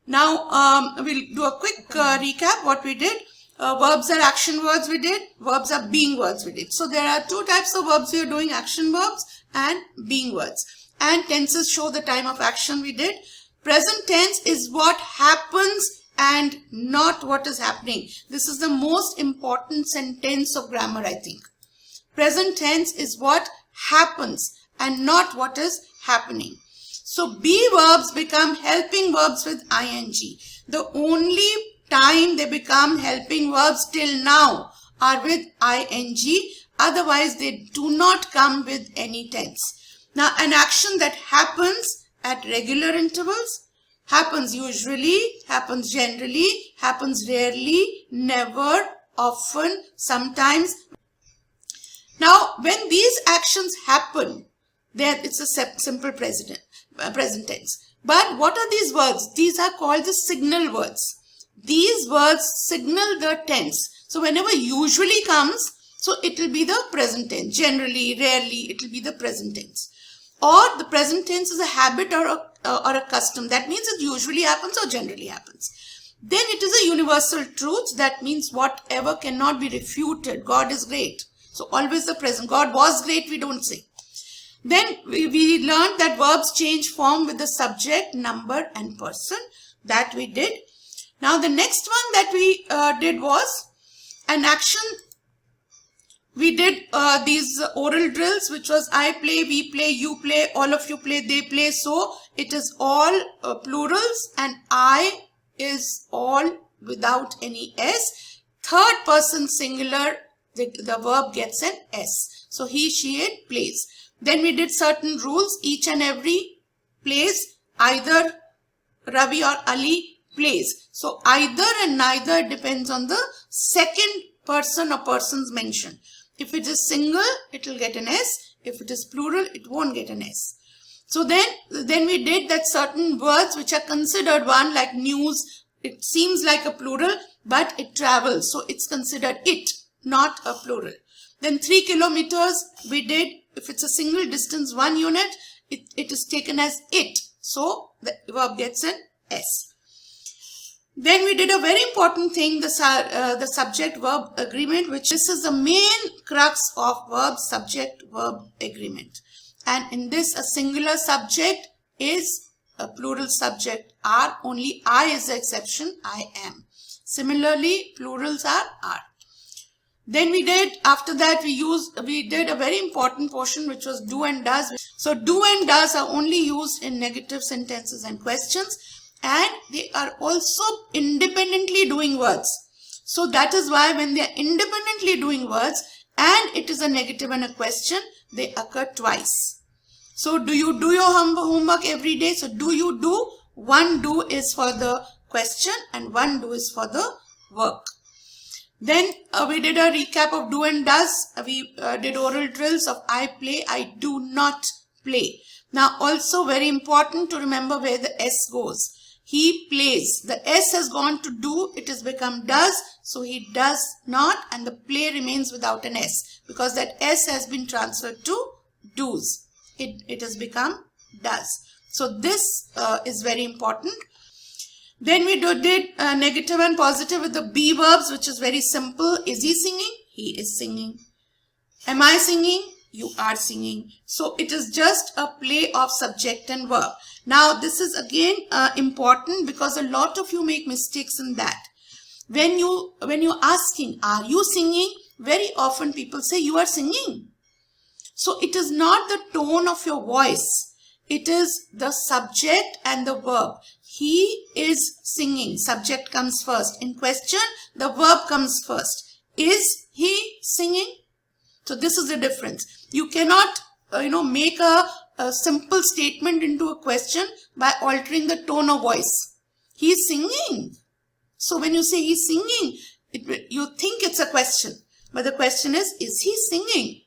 Now we'll do a quick recap what we did. Verbs are action words we did. Verbs are being words we did. So there are two types of verbs we are doing, action verbs and being words. And tenses show the time of action we did. Present tense is what happens and not what is happening. This is the most important sentence of grammar, I think. Present tense is what happens and not what is happening. So be verbs become helping verbs with ing. The only time they become helping verbs till now are with ing. Otherwise, they do not come with any tense. Now, an action that happens at regular intervals, happens usually, happens generally, happens rarely, never, often, sometimes. Now, when these actions happen, then it's a simple present tense. But what are these words? These are called the signal words. These words signal the tense. So whenever usually comes, so it will be the present tense. Generally, rarely, it will be the present tense. Or the present tense is a habit or a custom. That means it usually happens or generally happens. Then it is a universal truth. That means whatever cannot be refuted. God is great. So always the present. God was great, we don't say. Then we learned that verbs change form with the subject, number and person. That we did. Now the next one that we did was an action. We did these oral drills, which was I play, we play, you play, all of you play, they play. So it is all plurals and I is all without any S. Third person singular, the verb gets an S. So he, she, it plays. Then we did certain rules. Each and every plays. Either Ravi or Ali plays. So either and neither depends on the second person or persons mentioned. If it is single, it will get an S. If it is plural, it won't get an S. So then we did that certain words which are considered one, like news. It seems like a plural, but it travels. So it's considered it, not a plural. Then 3 kilometers we did. If it's a single distance, 1 unit, it is taken as it. So the verb gets an S. Then we did a very important thing, the subject-verb agreement, which this is the main crux of verb-subject-verb agreement. And in this, a singular subject is a plural subject are. Only I is the exception, I am. Similarly, plurals are. Then we did, after that we did a very important portion which was do and does. So do and does are only used in negative sentences and questions. And they are also independently doing words. So that is why when they are independently doing words and it is a negative and a question, they occur twice. So do you do your homework every day? So do you do? One do is for the question and one do is for the work. Then we did a recap of do and does. We did oral drills of I play, I do not play. Now also very important to remember where the S goes. He plays. The S has gone to do. It has become does. So he does not and the play remains without an S. Because that S has been transferred to does. It has become does. So this is very important. Then we did negative and positive with the be verbs, which is very simple. Is he singing? He is singing. Am I singing? You are singing. So it is just a play of subject and verb. Now this is again important because a lot of you make mistakes in that. When you're asking, are you singing? Very often people say you are singing. So it is not the tone of your voice. It is the subject and the verb. He is singing. Subject comes first. In question, the verb comes first. Is he singing? So this is the difference. You cannot, make a simple statement into a question by altering the tone of voice. He is singing. So when you say he's singing, you think it's a question. But the question is he singing?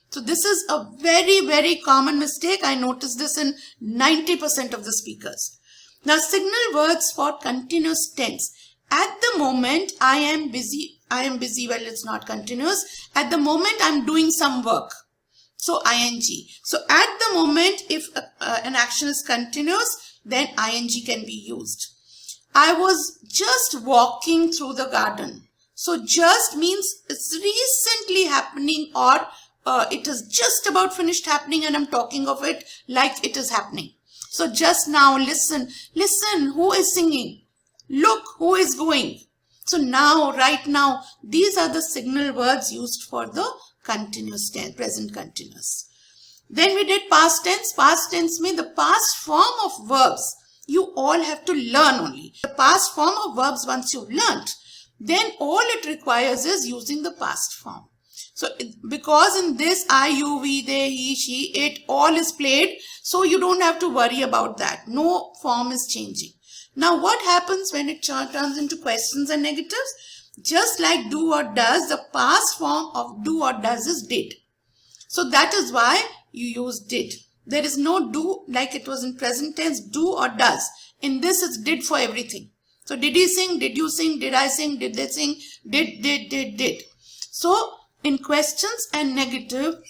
So this is a very, very common mistake. I noticed this in 90% of the speakers. Now signal words for continuous tense. At the moment I am busy. Well, it's not continuous. At the moment I'm doing some work. So ing. So at the moment, if an action is continuous, then ing can be used. I was just walking through the garden. So just means it's recently happening, or it is just about finished happening and I'm talking of it like it is happening. So just now, listen, who is singing? Look, who is going? So now, right now, these are the signal words used for the continuous tense, present continuous. Then we did past tense. Past tense means the past form of verbs. You all have to learn only. The past form of verbs, once you've learnt, then all it requires is using the past form. So because in this I, you, we, they, he, she, it all is played, so you don't have to worry about that. No form is changing. Now what happens when it turns into questions and negatives? Just like do or does, the past form of do or does is did. So that is why you use did. There is no do like it was in present tense, do or does. In this it's did for everything. So did he sing, did you sing, did I sing, did they sing, did. So in questions and negative,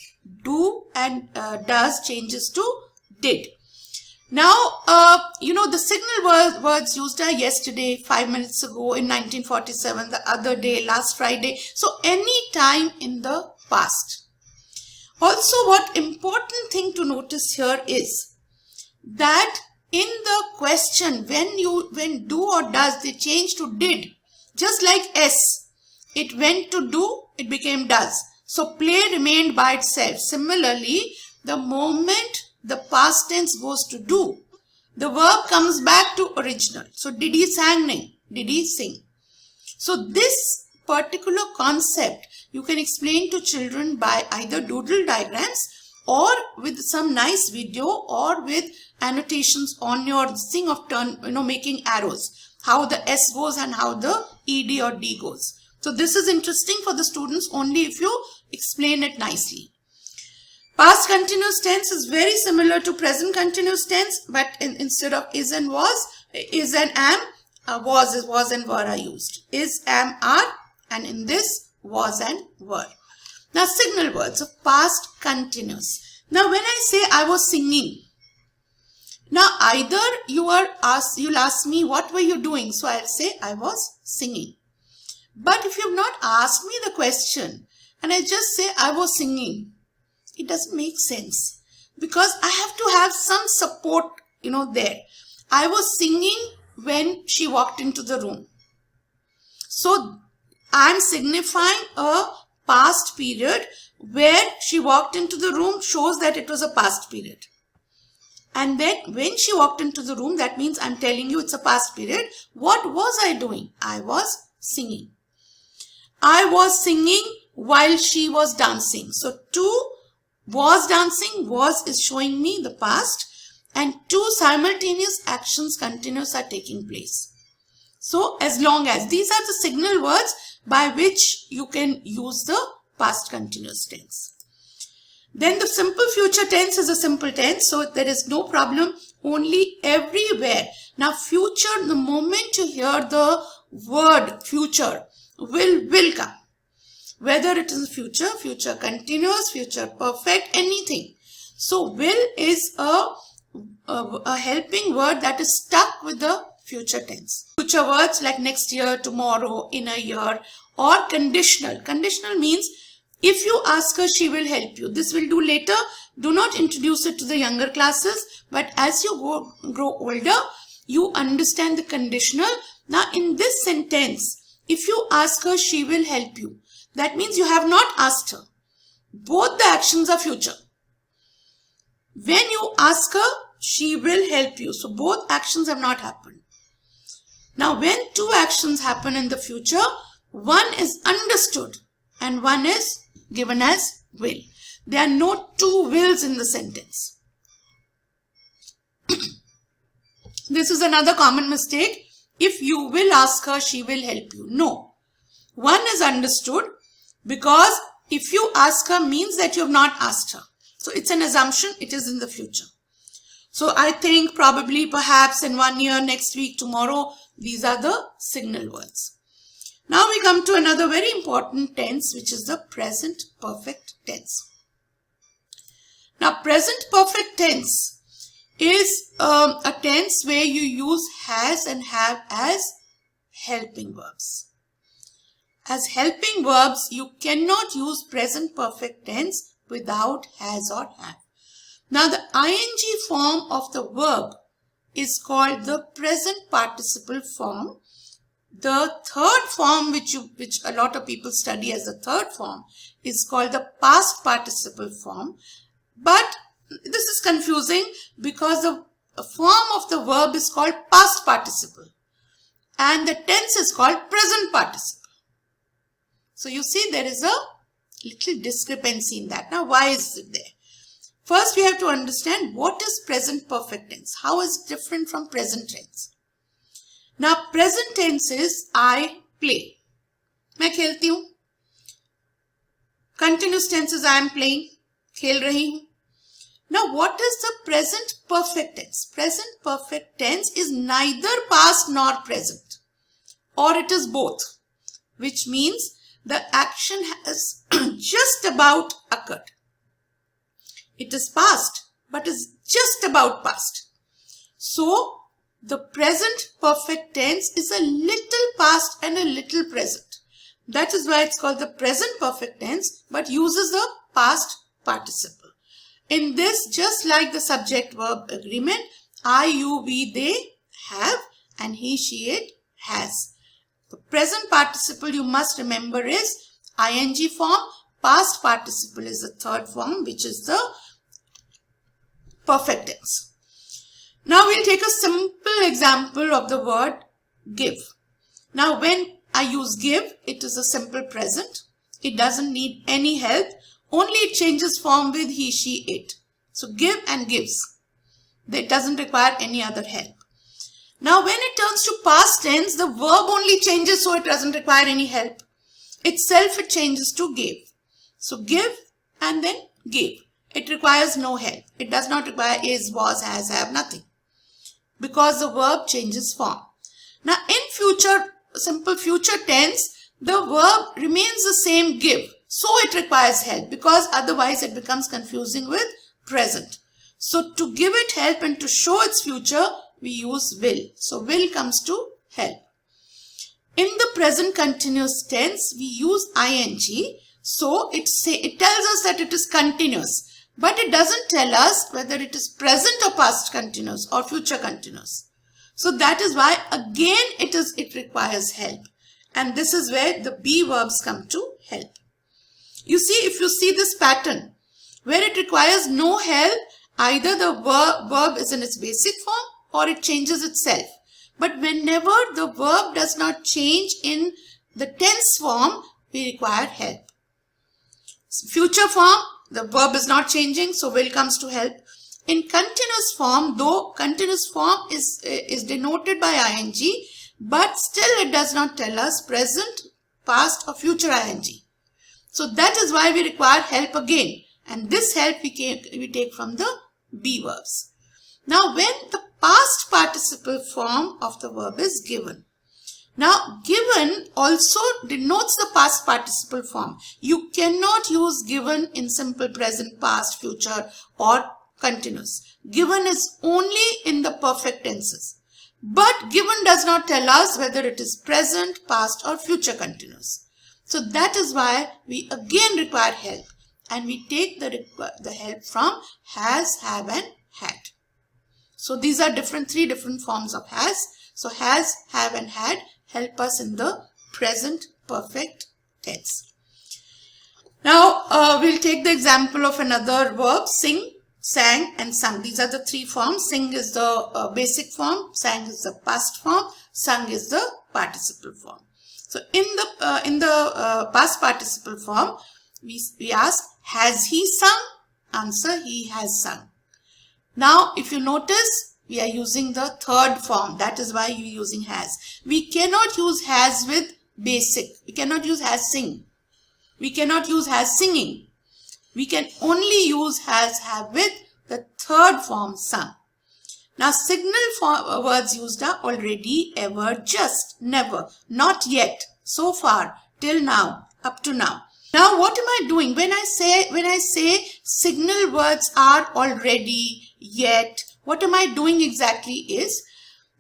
do and does changes to did. Now, the signal words used are yesterday, 5 minutes ago, in 1947, the other day, last Friday. So any time in the past. Also, what important thing to notice here is that in the question, when do or does, they change to did. Just like S, it went to do, it became does. So play remained by itself. Similarly, the moment the past tense goes to do, the verb comes back to original. So did he sang? Did he sing? So this particular concept you can explain to children by either doodle diagrams or with some nice video or with annotations on your thing of making arrows. How the S goes and how the ED or D goes. So this is interesting for the students only if you explain it nicely. Past continuous tense is very similar to present continuous tense, but instead of is and was, is and am, was and were are used. Is, am, are, and in this was and were. Now signal words of past continuous. Now when I say I was singing, now either you'll ask me what were you doing, so I'll say I was singing. But if you have not asked me the question and I just say I was singing, it doesn't make sense because I have to have some support, there. I was singing when she walked into the room. So I'm signifying a past period where she walked into the room shows that it was a past period. And then when she walked into the room, that means I'm telling you it's a past period. What was I doing? I was singing. I was singing while she was dancing. So two was dancing, was is showing me the past, and two simultaneous actions continuous are taking place. So as long as these are the signal words by which you can use the past continuous tense. Then the simple future tense is a simple tense, so there is no problem, only everywhere. Now future, the moment you hear the word future, will come. Whether it is future, future continuous, future perfect, anything. So will is a helping word that is stuck with the future tense. Future words like next year, tomorrow, in a year, or conditional. Conditional means if you ask her, she will help you. This will do later. Do not introduce it to the younger classes. But as you grow older, you understand the conditional. Now in this sentence, if you ask her, she will help you. That means you have not asked her. Both the actions are future. When you ask her, she will help you. So both actions have not happened. Now when two actions happen in the future, one is understood and one is given as will. There are no two wills in the sentence. This is another common mistake. If you will ask her, she will help you. No. One is understood because if you ask her means that you have not asked her. So it's an assumption, it is in the future. So I think probably perhaps in 1 year, next week, tomorrow, these are the signal words. Now we come to another very important tense, which is the present perfect tense. Now present perfect tense is a tense where you use has and have as helping verbs. As helping verbs, you cannot use present perfect tense without has or have. Now, the ing form of the verb is called the present participle form. The third form, which a lot of people study as the third form, is called the past participle form. But this is confusing because the form of the verb is called past participle and the tense is called present participle. So you see there is a little discrepancy in that. Now, why is it there? First, we have to understand what is present perfect tense. How is it different from present tense? Now, present tense is I play. मैं खेलती हूँ. Continuous tense is I am playing. खेल रही हूँ. Now, what is the present perfect tense? Present perfect tense is neither past nor present, or it is both, which means the action has just about occurred. It is past, but is just about past. So, the present perfect tense is a little past and a little present. That is why it's called the present perfect tense, but uses the past participle. In this, just like the subject-verb agreement, I, you, we, they have, and he, she, it has. The present participle you must remember is ing form. Past participle is the third form, which is the perfect tense. Now we'll take a simple example of the word give. Now when I use give, it is a simple present. It doesn't need any help. Only it changes form with he, she, it. So give and gives. It doesn't require any other help. Now when it turns to past tense, the verb only changes, so it doesn't require any help. Itself it changes to gave. So give and then gave. It requires no help. It does not require is, was, has, have, nothing. Because the verb changes form. Now in future, simple future tense, the verb remains the same give. So it requires help because otherwise it becomes confusing with present. So to give it help and to show its future, we use will. So will comes to help. In the present continuous tense, we use ing. So it tells us that it is continuous. But it doesn't tell us whether it is present or past continuous or future continuous. So that is why again it requires help. And this is where the be verbs come to help. You see, if you see this pattern, where it requires no help, either the verb is in its basic form or it changes itself. But whenever the verb does not change in the tense form, we require help. Future form, the verb is not changing, so will comes to help. In continuous form, though continuous form is denoted by ing, but still it does not tell us present, past or future ing. So that is why we require help again. And this help we take from the be verbs. Now when the past participle form of the verb is given. Now given also denotes the past participle form. You cannot use given in simple present, past, future or continuous. Given is only in the perfect tenses. But given does not tell us whether it is present, past or future continuous. So that is why we again require help, and we take the help from has, have and had. So these are three different forms of has. So has, have and had help us in the present perfect tense. Now we'll take the example of another verb, sing, sang and sung. These are the three forms. Sing is the basic form, sang is the past form, sung is the participle form. So in the past participle form, we ask, has he sung? Answer, he has sung. Now, if you notice, we are using the third form. That is why you are using has. We cannot use has with basic. We cannot use has sing. We cannot use has singing. We can only use has have with the third form sung. Now, signal words used are already, ever, just, never, not yet, so far, till now, up to now. Now, what am I doing? When I say signal words are already, yet, what am I doing exactly is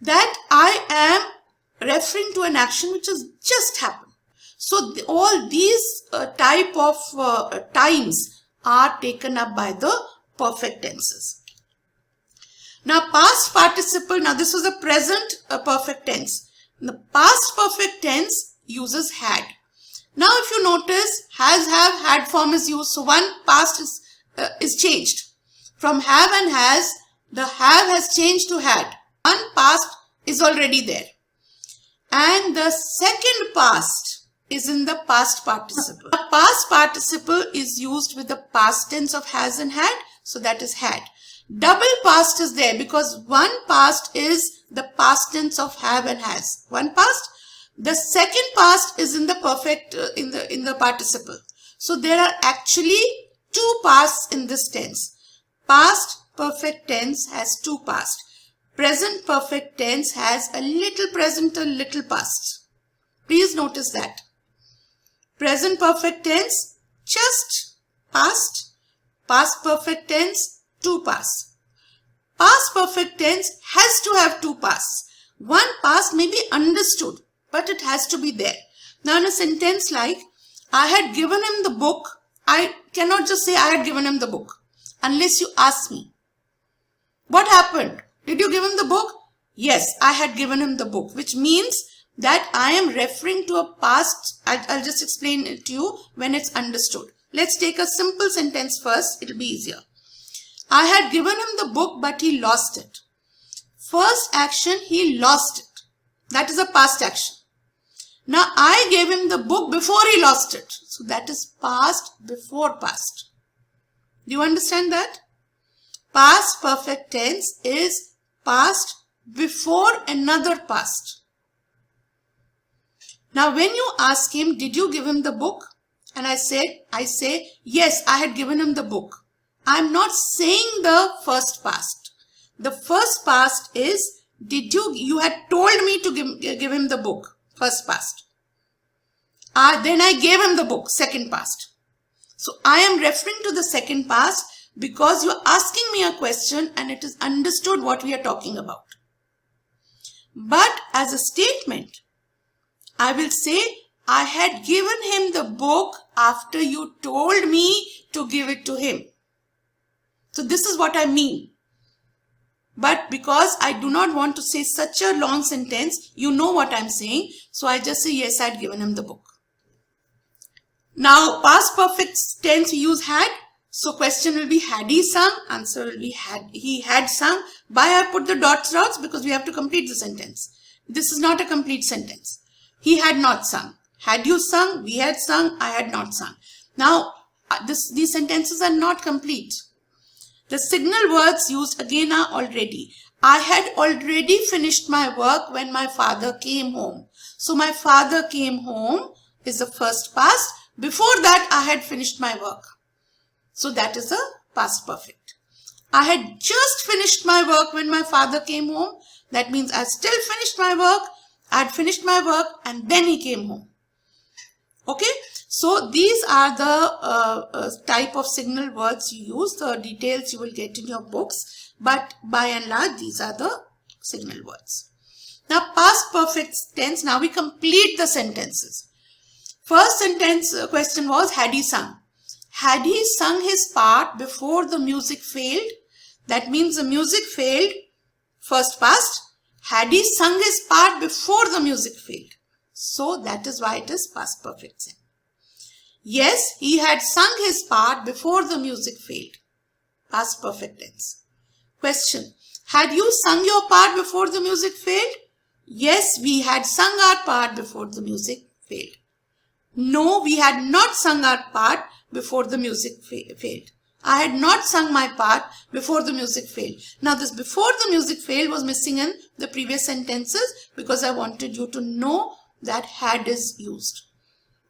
that I am referring to an action which has just happened. So all these type of times are taken up by the perfect tenses. Now past participle, now this was a present perfect tense. The past perfect tense uses had. Now if you notice, has, have, had form is used. So one past is changed. From have and has, the have has changed to had. One past is already there. And the second past is in the past participle. The past participle is used with the past tense of has and had. So that is had. Double past is there because one past is the past tense of have and has. One past. The second past is in the perfect, in the participle. So there are actually two pasts in this tense. Past perfect tense has two past. Present perfect tense has a little present, a little past. Please notice that. Present perfect tense, just past. Past perfect tense, two pasts. Past perfect tense has to have two pasts. One past may be understood, but it has to be there. Now in a sentence like, I had given him the book, I cannot just say I had given him the book unless you ask me. What happened? Did you give him the book? Yes, I had given him the book, which means that I am referring to a past. I'll just explain it to you when it's understood. Let's take a simple sentence first. It'll be easier. I had given him the book, but he lost it. First action, he lost it. That is a past action. Now, I gave him the book before he lost it. So, that is past before past. Do you understand that? Past perfect tense is past before another past. Now, when you ask him, did you give him the book? And I say, yes, I had given him the book. I am not saying the first past. The first past is, you had told me to give him the book, first past. Then I gave him the book, second past. So I am referring to the second past because you are asking me a question and it is understood what we are talking about. But as a statement, I will say, I had given him the book after you told me to give it to him. So this is what I mean. But because I do not want to say such a long sentence, you know what I'm saying. So I just say, yes, I had given him the book. Now, past perfect tense we use had. So question will be, had he sung? Answer will be, he had sung. Why I have put the dots because we have to complete the sentence. This is not a complete sentence. He had not sung. Had you sung? We had sung. I had not sung. Now, these sentences are not complete. The signal words used again are already. I had already finished my work when my father came home. So my father came home is the first past. Before that, I had finished my work. So that is a past perfect. I had just finished my work when my father came home. That means I still finished my work. I had finished my work and then he came home. Okay. So these are the type of signal words you use. The details you will get in your books. But by and large, these are the signal words. Now past perfect tense. Now we complete the sentences. First sentence question was, had he sung? Had he sung his part before the music failed? That means the music failed, first past. Had he sung his part before the music failed? So that is why it is past perfect tense. Yes, he had sung his part before the music failed. Past perfect tense. Question. Had you sung your part before the music failed? Yes, we had sung our part before the music failed. No, we had not sung our part before the music failed. I had not sung my part before the music failed. Now this before the music failed was missing in the previous sentences because I wanted you to know that had is used.